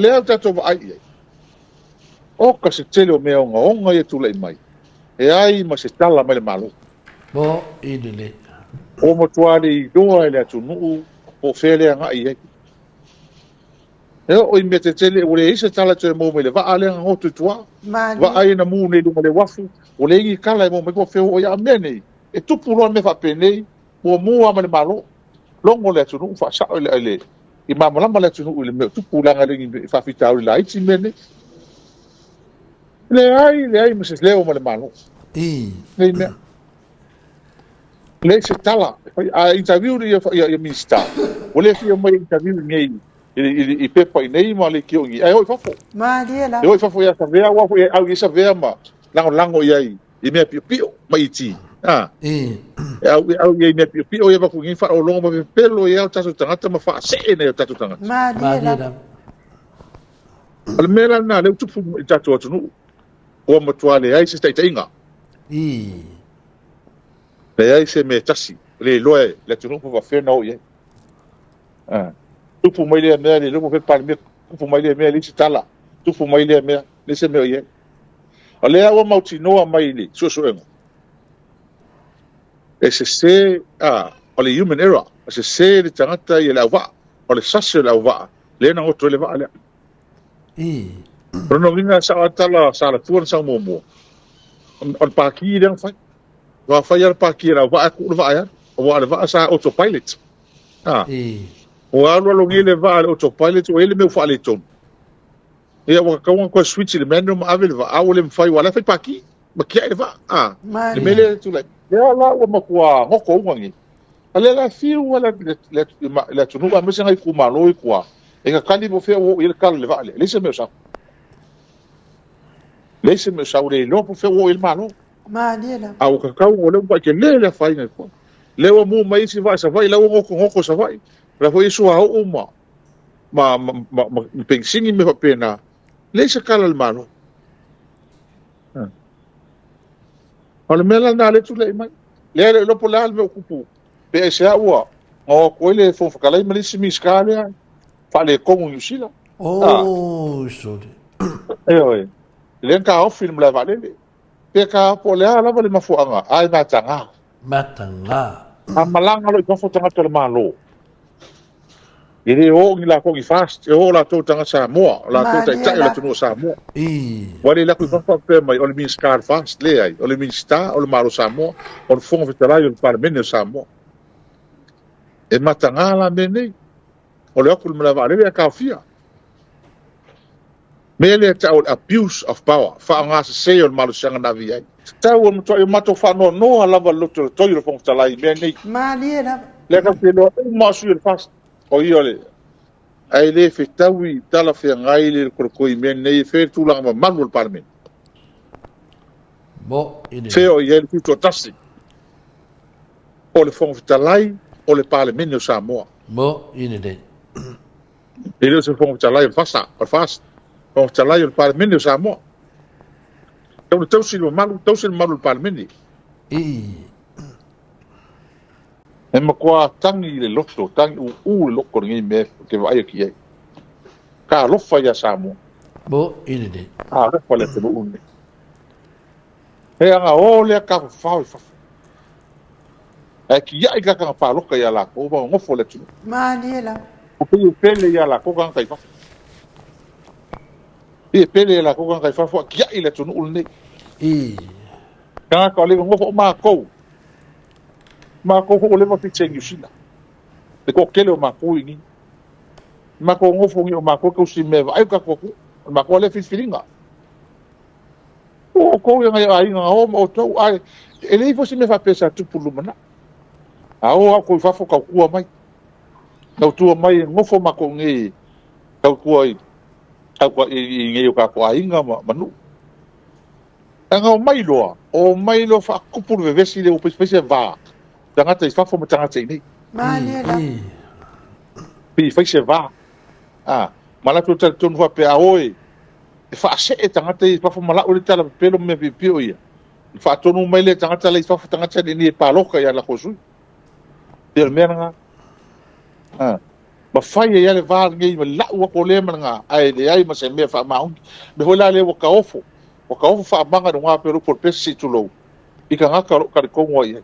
lea tatou vaai ai o ka se tele o mea onga ia tulai mai e ai ma se tala mai le malo Bo idele. o motuare i doa e le atunuu o fele anga i ai e o i mete tele o le isa tala te mo me le vaa le anga hotu tua vaa ina mu ne lunga le wafu o le ingi kala e mo me ko feo o ia mene e tupu loa me whapenei mo mua ma le malo longo le atunuu fa sao le i mamalama le atunuu le mea tupu langa le ngi whawhitau le laiti mene le ai ma se leo ma le malo le mea le se tala a interview ia minista o le fia mai interview nei i pepa i nei ma le kiongi ai oi fafo Mariela. e oi fafo ia savea wa foi au ia savea ma lango ia i mea pio mai ti au ia mea pio ia va ku ngi fa o longo ma pelo ia tatu tangata ma fa se ne tatu tangata Mariela. al mera na le tupu tatu atu o ma tuale ai se tai inga le ai se me tasi le loe le tunu pa fe no ye tupu mai le mea le lupo pe palme tupu mai le mea le tala tupu mai le mea le se me ye ale a o mauti noa mai le so engo e se o le human error se le tangata ye la va o le sase la va le na o to le va le Rono vinga sa tala sa la tuan sa mo on pa ki den fa wa fa ya pa ki ra va ku va ya o wa va sa autopilot o alo lo ngile va autopilot o ele me fa le ton e wa ka wan ko switch le menu ma avel va a o le fa wala fa pa ki ma ki ele va le mele tu le ya la o ma kwa ngo ko wangi ale la fi wala le tu no ma se ngai ku ma lo kwa e ka kali mo fe o ele kal le va le se me sa lese me saure lo po fe o il malo Mariela. au ka ka o le pa ke le fa ina ko le o mu mai si va sa vai la o ko sa vai la foi su a o ma pensingi me fa pena lese kala il malo ole mela na le tu le mai le lo po la me okupu pe se a o ko le fo fa kala mai si mi skale fa le ko un usila sorry. Le ka o film la vale pe ka po le ala vale mafuanga ai na tanga a malanga lo ko tanga tele malo ile o ngi la ko ngi fast e o la to tanga sa mo la to ta la to sa mo wale la ko fa pe mai o le min scar fast le ai o le min sta o le malo sa mo o le fongo vitala o par men sa mo e matanga la mene o le ko le vale ka fia mele tau abuse of power fa nga se o malu sanga na vi ai tau o to mato fa no ala va loto to yo fong tala i mene Mariela. le ka pelo ma su el fast o iole ai le fe tawi tala fe ngai le ko i mene fe tu la ma malu parmen fe o yel tu to tasi o le fong tala o le parmen o sa mo ele se fong tala fasta o fast o talai o parmen o sa mo tau sil malu parmen e ma kwa tangi le loto tangi u loko ngi me ke vai ki ai ka lo fa ya sa mo lo fa le te un e anga o le ka fa e ki ya ka ka pa lo ka ya la ko ba ngo fo le tu Mariela. o pele ya la ko ka fa e pele la ko ka fa ki ya ile tu un ne ka ka le ngo fo ma ko o le mo fi chengi sina e ko kele o ma ko ni ma ko ngo fo o ma ko si me vai ka ko ma ko le fi filinga o ko nga ai nga o to ai ele fo si me fa pesa tu pulu mana a o ko fa fo ka ku mai no tu mai ngo fo ma ko ngi ka ku ai ka ko i ngi ka ko ai nga manu anga o mai lo fa ku pulu ve si le o pese va tangata i fa fo tangata ni Mariela. pi fa se va mala tu tu va pe a oi fa se tangata i fa fo mala o le tala pelo me pi o ia fa tonu mai le tangata le fa fo tangata ni pa loka ya la khosu del menga ma fai e ale va ngai ma la wa ko le manga ai le ai ma se me fa ma be hola le wa ka ofo fa manga no nga pero por pesi tu lo i ka nga ka ko ngoi